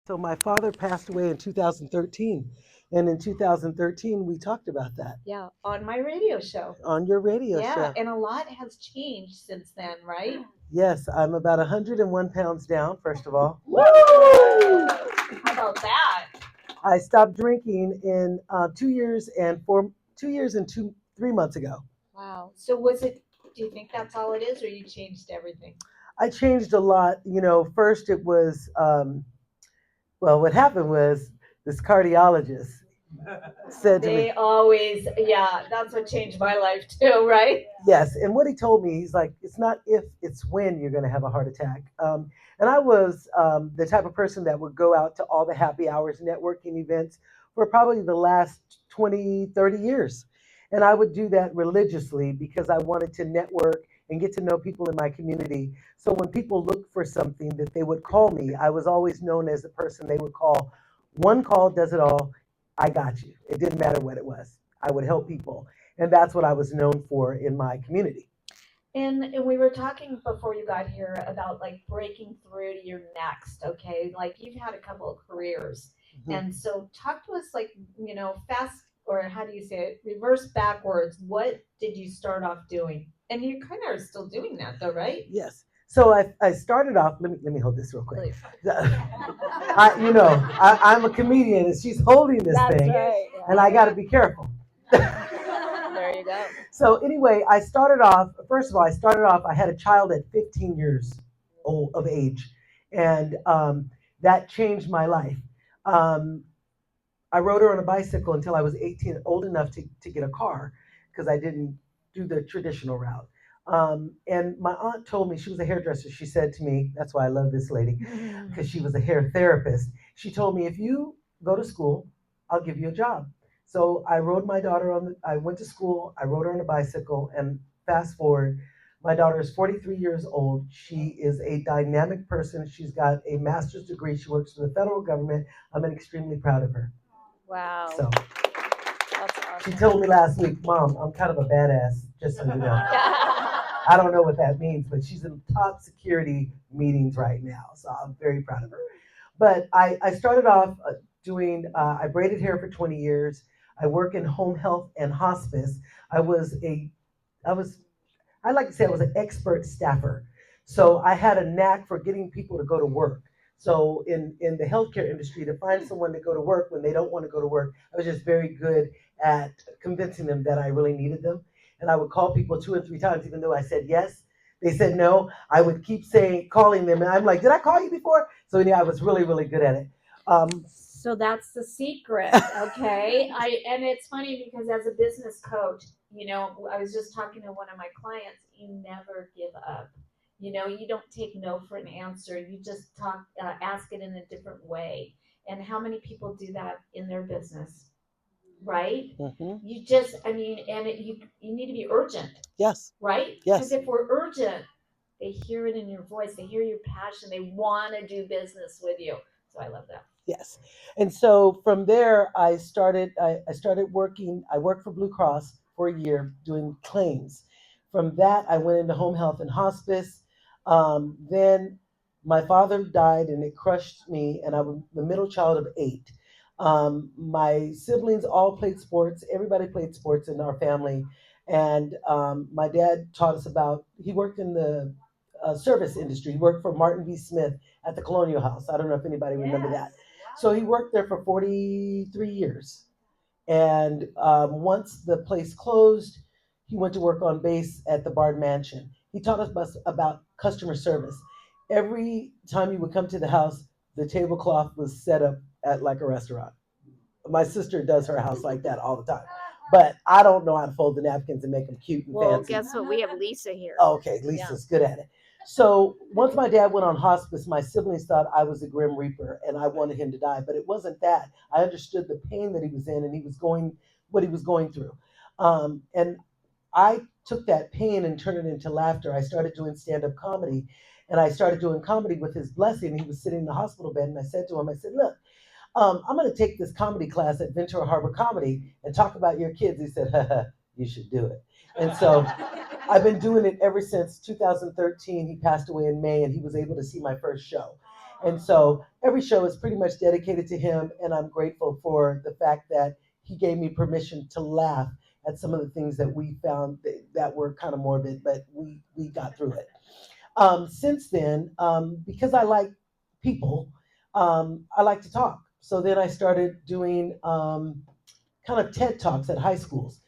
So my father passed away in 2013, and in 2013 we talked about that Yeah, on my radio show. on your radio Yeah, show. and a lot has changed since then, right? Yes, I'm about 101 pounds down, first of all. Woo! How about that? I stopped drinking in 2 years and 3 months ago. Wow. So was it, do you think that's all it is, or you changed everything? I changed a lot. First it was, well, what happened was this cardiologist said to me, They always, yeah, that's what changed my life too, right? yes. And what he told me, he's like, it's not if, it's when you're going to have a heart attack. And I was the type of person that would go out to all the happy hours networking events for probably the last 20, 30 years. And I would do that religiously because I wanted to network and get to know people in my community. So when people looked for something that they would call me, I was always known as the person they would call. One call does it all. I got you. It didn't matter what it was. I would help people. And that's what I was known for in my community. And we were talking before you got here about like breaking through to your next, okay? Like you've had a couple of careers. Mhm. And so talk to us like, fast, or how do you say it? Reverse backwards. What did you start off doing? And you kind of are still doing that though, right? Yes. So I started off. Let me hold this real quick. Please. I'm a comedian and she's holding this That's thing, right. and I got to be careful. There you go. So anyway, I started off. First of all, I started off. I had a child at 15 years old of age, and that changed my life. Um, I rode her on a bicycle until I was 18, old enough to get a car because I didn't do the traditional route. And my aunt told me, she was a hairdresser. She said to me, that's why I love this lady, because she was a hair therapist. She told me, if you go to school, I'll give you a job. So I rode my daughter I went to school, I rode her on a bicycle, and fast forward, my daughter is 43 years old. She is a dynamic person. She's got a master's degree. She works for the federal government. I'm extremely proud of her. Wow. So That's she awesome. told me last week, Mom, I'm kind of a badass, just so you know. I don't know what that means, but she's in top security meetings right now. So I'm very proud of her. But I started off I braided hair for 20 years. I work in home health and hospice. I was a, I was, I like to say I was an expert staffer. So I had a knack for getting people to go to work. So in the healthcare industry, to find someone to go to work when they don't want to go to work, I was just very good at convincing them that I really needed them. And I would call people 2 and 3 times, even though I said yes. They said no. I would keep calling them, and I'm like, "Did I call you before?" So yeah, I was really, really good at it. So that's the secret, okay? I and it's funny because as a business coach, I was just talking to one of my clients. You never give up. You don't take no for an answer. You just ask it in a different way. And how many people do that in their business, right? Mhm. You just, I mean, and you need to be urgent, Yes. right? Yes. Because if we're urgent, they hear it in your voice. They hear your passion. They want to do business with you. So I love that. Yes. And so from there, I started working. I worked for Blue Cross for a year doing claims. From that, I went into home health and hospice. Then my father died, and it crushed me. And I was the middle child of eight. My siblings all played sports. Everybody played sports in our family. And my dad taught us about. He worked in the service industry. He worked for Martin V. Smith at the Colonial House. I don't know if anybody remember that. So he worked there for 43 years. And once the place closed, he went to work on base at the Bard Mansion. He taught us about customer service. Every time you would come to the house, the tablecloth was set up at like a restaurant. My sister does her house like that all the time. But I don't know how to fold the napkins and make them cute and Well, fancy. guess what? We have Lisa here. Okay, Lisa's good at it. So once my dad went on hospice, my siblings thought I was a grim reaper and I wanted him to die. But it wasn't that. I understood the pain that he was in and what he was going through. And I took that pain and turned it into laughter. I started doing stand-up comedy, and I started doing comedy with his blessing. He was sitting in the hospital bed, and I said to him, I said, look, I'm going to take this comedy class at Ventura Harbor Comedy and talk about your kids. He said, you should do it. And so I've been doing it ever since 2013. He passed away in May, and he was able to see my first show. And so every show is pretty much dedicated to him, and I'm grateful for the fact that he gave me permission to laugh at some of the things that we found that were kind of morbid, but we got through it. Since then, because I like people, I like to talk. So then I started doing kind of TED Talks at high schools.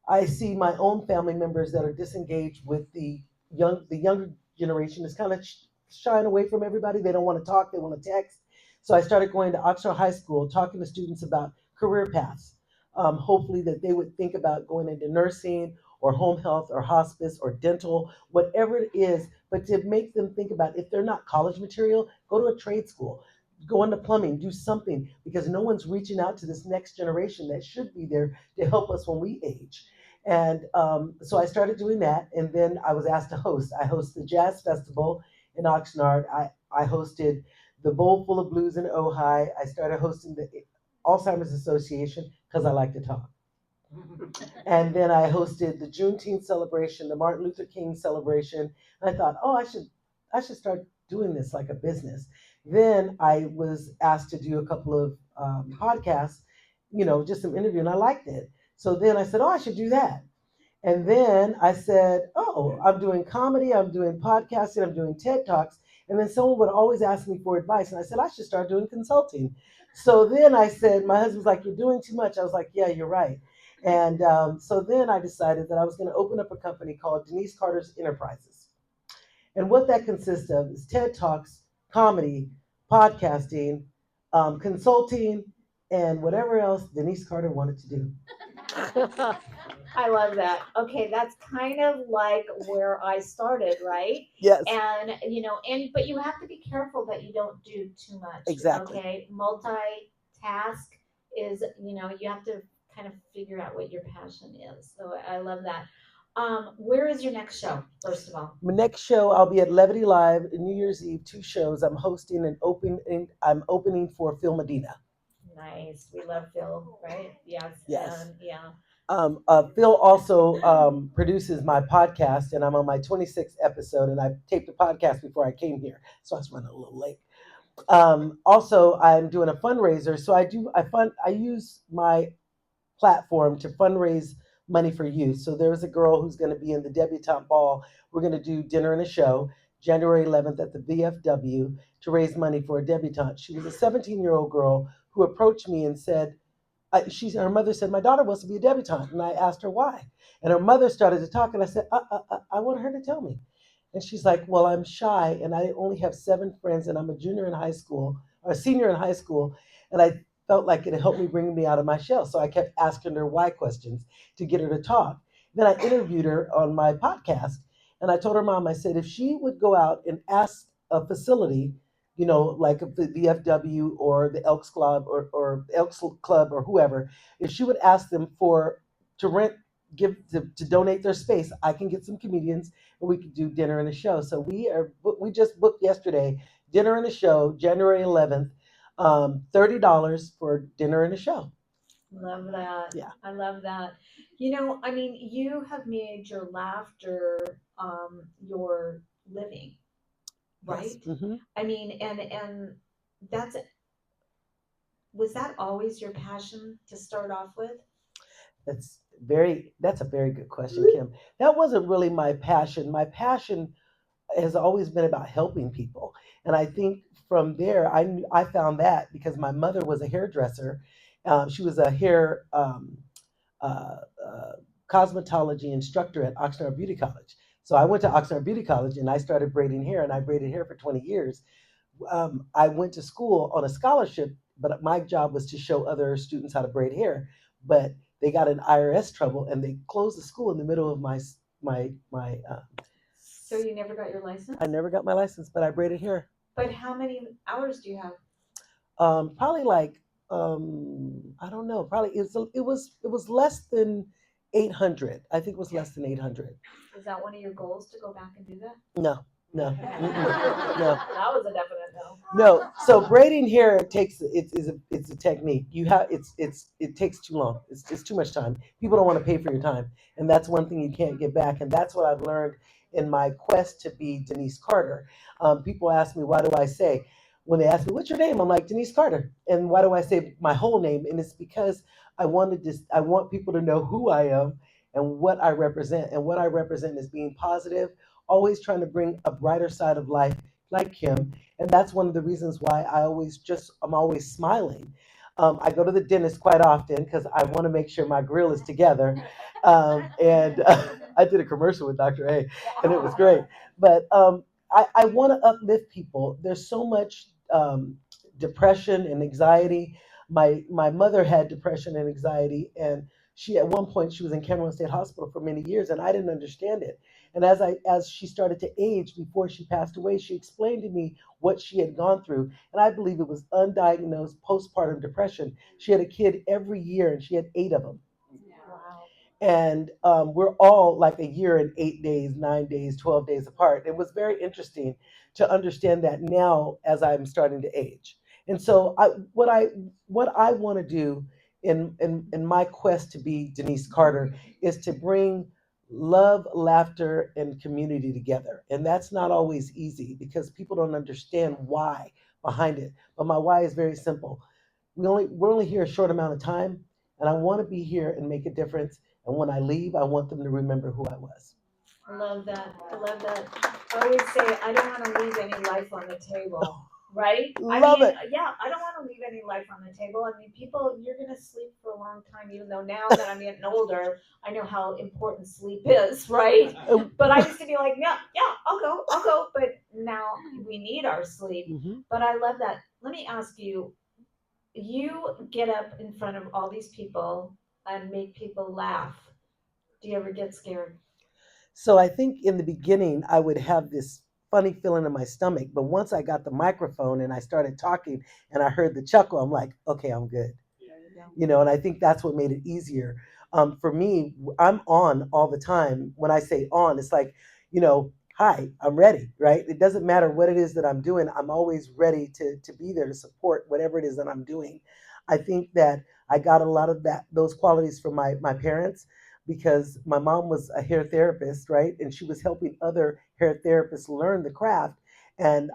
I see my own family members that are disengaged with the younger generation is kind of shying away from everybody. They don't want to talk, they want to text. So I started going to Oxnard High School, talking to students about career paths. Hopefully that they would think about going into nursing or home health or hospice or dental, whatever it is, but to make them think about if they're not college material, go to a trade school, go into plumbing, do something, because no one's reaching out to this next generation that should be there to help us when we age. And so I started doing that, and then I was asked to host. I host the Jazz Festival in Oxnard. I hosted the Bowl Full of Blues in Ojai. I started hosting the Alzheimer's Association because I like to talk. And then I hosted the Juneteenth celebration, the Martin Luther King celebration. And I thought, oh, I should start doing this like a business. Then I was asked to do a couple of podcasts, just some interview, and I liked it. So then I said, oh, I should do that. And then I said, oh, I'm doing comedy, I'm doing podcasting, I'm doing TED Talks. And then someone would always ask me for advice. And I said, I should start doing consulting. So then I said, my husband's like, you're doing too much. I was like, yeah, you're right. And so then I decided that I was going to open up a company called Denise Carter's Enterprises. And what that consists of is TED Talks, comedy, podcasting, consulting, and whatever else Denise Carter wanted to do. I love that. Okay, that's kind of like where I started, right? Yes, And but you have to be careful that you don't do too much. exactly. Okay, multitask is you have to kind of figure out what your passion is. So I love that. Where is your next show? First of all, My next show, I'll be at Levity Live New Year's Eve. Two shows. I'm hosting and opening. I'm opening for Phil Medina. nice. We love Phil, right? Yes, Yes. and yeah. Phil also produces my podcast, and I'm on my 26th episode. And I taped the podcast before I came here, so I was running a little late. Also, I'm doing a fundraiser, so I use my platform to fundraise money for youth. So there's a girl who's going to be in the debutante ball. We're going to do dinner and a show January 11th at the VFW to raise money for a debutante. She was a 17-year-old girl who approached me and said, her mother said, my daughter wants to be a debutante. And I asked her why. And her mother started to talk, and I said, I want her to tell me. And she's like, well, I'm shy, and I only have 7 friends, and I'm a junior in high school, or a senior in high school. And I felt like it helped me bring me out of my shell. So I kept asking her why questions to get her to talk. Then I interviewed her on my podcast, and I told her mom, I said, if she would go out and ask a facility, like the VFW or the Elks Club or Elks Club or whoever, if she would ask them to rent, to donate their space, I can get some comedians and we could do dinner and a show. So we just booked yesterday dinner and a show, January 11th, $30 for dinner and a show. Love that. Yeah. I love that. I mean, you have made your laughter your living, Yes. right? Hmm. I mean, and that's was that always your passion to start off with? That's a very good question, Kim. That wasn't really my passion. My passion has always been about helping people. And I think from there, I found that because my mother was a hairdresser. She was a hair uh, uh, cosmetology instructor at Oxnard Beauty College. So I went to Oxnard Beauty College and I started braiding hair, and I braided hair for 20 years. I went to school on a scholarship, but my job was to show other students how to braid hair. But they got in IRS trouble and they closed the school in the middle of my. So you never got your I license? never got my license, but I braided hair. But how many hours do you have? Probably like I don't know. Probably it was less than 800. I think it was less than 800. Is that one of your goals to go back and do that? No, no, mm-mm, no. That was a definite no. No, so braiding hair it's a technique. It takes too long. It's too much time. People don't want to pay for your time, and that's one thing you can't get back. And that's what I've learned in my quest to be Denise Carter. People ask me, why do I say? when they ask me, "What's your name?" I'm like, "Denise Carter." And why do I say my whole name? And it's because I want people to know who I am and what I represent. And what I represent is being positive, always trying to bring a brighter side of life, like Kim. And that's one of the reasons why I'm always smiling. I go to the dentist quite often because I want to make sure my grill is together. And I did a commercial with Dr. A, and it was great. But I want to uplift people. There's so much depression and anxiety. My mother had depression and anxiety, and she at one point she was in Cameron State Hospital for many years, and I didn't understand it. And as she started to age before she passed away, she explained to me what she had gone through, and I believe it was undiagnosed postpartum depression. She had a kid every year, and she had 8 of them, Wow. and we're all like a year and 8 days, 9 days, 12 days apart. It was very interesting to understand that now as I'm starting to age. And so what I want to do in my quest to be Denise Carter is to bring love, laughter, and community together. And that's not always easy because people don't understand why behind it. But my why is very simple. We're only here a short amount of time, and I want to be here and make a difference. And when I leave, I want them to remember who I was. I love that. I love that. I always say I don't want to leave any life on the table, right? I Love mean, it. yeah, I don't want to leave any life on the table. I mean, people, you're going to sleep for a long time, even though now that I'm getting older, I know how important sleep is, right? But I used to be like, yeah, yeah, I'll go. But now we need our sleep. Mhm. But I love that. Let me ask you, you get up in front of all these people and make people laugh. Do you ever get scared? So I think in the beginning, I would have this funny feeling in my stomach. But once I got the microphone and I started talking and I heard the chuckle, I'm like, okay, I'm good. There you go. And I think that's what made it easier. For me, I'm on all the time. When I say on, it's like, hi, I'm ready, right? It doesn't matter what it is that I'm doing. I'm always ready to be there to support whatever it is that I'm doing. I think that I got a lot of those qualities from my parents because my mom was a hair therapist, right? And she was helping other hair therapists learn the craft. And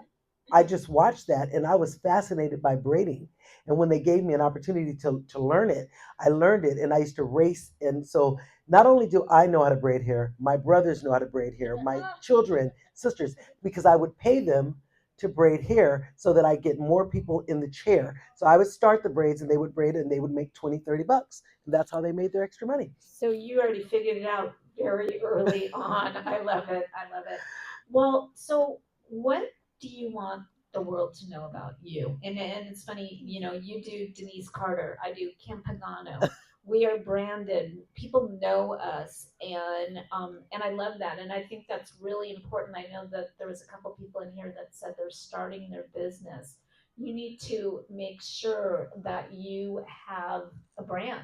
I just watched that and I was fascinated by braiding. And when they gave me an opportunity to learn it, I learned it and I used to race. And so not only do I know how to braid hair, my brothers know how to braid hair, my children, sisters, because I would pay them to braid hair so that I get more people in the chair. So I would start the braids and they would braid it and they would make 20, $30. And that's how they made their extra money. So you already figured it out very early on. I love it. I love it. Well, so what do you want the world to know about you? And it's funny, you do Denise Carter, I do Kim Pagano. We are branded. People know us, and I love that. And I think that's really important. I know that there was a couple people in here that said they're starting their business. You need to make sure that you have a brand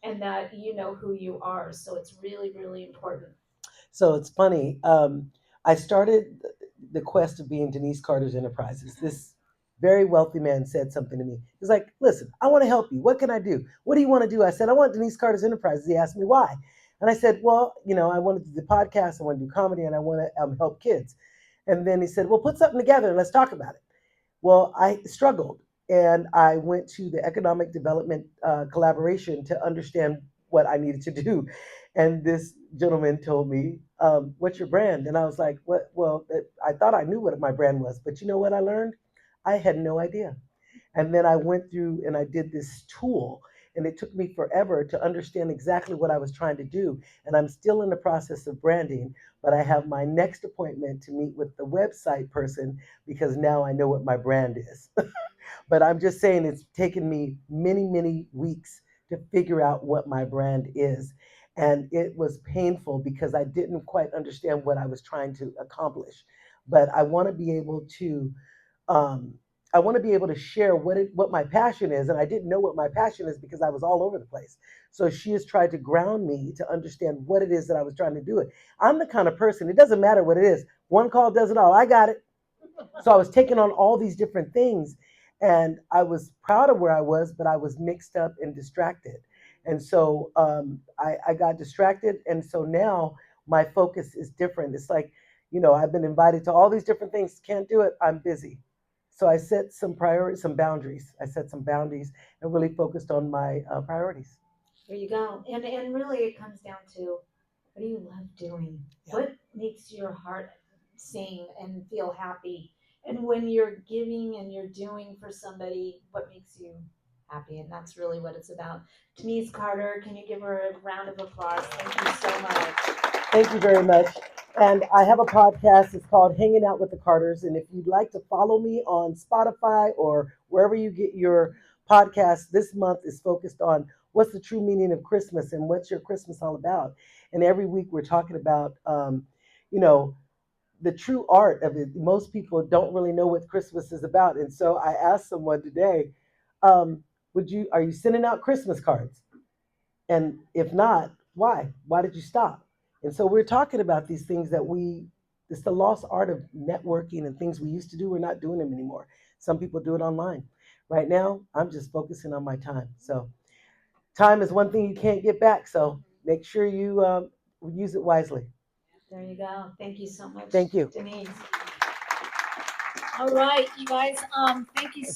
and that you know who you are. So it's really, really important. So it's funny. I started the quest of being Denise Carter's Enterprises. This very wealthy man said something to me. He's like, "Listen, I want to help you. What can I do? What do you want to do?" I said, "I want Denise Carter's Enterprises." He asked me why. And I said, "Well, I want to do the podcast, I want to do comedy, and I want to help kids." And then he said, "Well, put something together and let's talk about it." Well, I struggled and I went to the economic development collaboration to understand what I needed to do. And this gentleman told me, "What's your brand?" And I was like, "What?" Well, I thought I knew what my brand was, but you know what I learned? I had no idea. And then I went through and I did this tool, and it took me forever to understand exactly what I was trying to do. And I'm still in the process of branding, but I have my next appointment to meet with the website person because now I know what my brand is. But I'm just saying it's taken me many, many weeks to figure out what my brand is. And it was painful because I didn't quite understand what I was trying to accomplish. But um, I want to be able to share what my passion is, and I didn't know what my passion is because I was all over the place. So she has tried to ground me to understand what it is that I was trying to do. It. I'm the kind of person. It doesn't matter what it is. One call does it all. I got it. So I was taking on all these different things, and I was proud of where I was, but I was mixed up and distracted. And so I got distracted, and so now my focus is different. It's like, I've been invited to all these different things. Can't do it. I'm busy. So I set some priorities, some boundaries. I set some boundaries and really focused on my priorities. There you go. And really it comes down to what do you love doing? Yeah. What makes your heart sing and feel happy? And when you're giving and you're doing for somebody, what makes you happy? And that's really what it's about. Denise Carter, can you give her a round of applause? Thank you so much. Thank you very much. And I have a podcast. It's called Hanging Out with the Carters. And if you'd like to follow me on Spotify or wherever you get your podcast, this month is focused on what's the true meaning of Christmas and what's your Christmas all about. And every week we're talking about, you know, the true art of it. Most people don't really know what Christmas is about. And so I asked someone today, are you sending out Christmas cards? And if not, why? Why did you stop? And so we're talking about these things it's the lost art of networking and things we used to do. We're not doing them anymore. Some people do it online. Right now, I'm just focusing on my time. So time is one thing you can't get back. So make sure you use it wisely. There you go. Thank you so much, Thank you. Denise. All right, you guys. Thank you so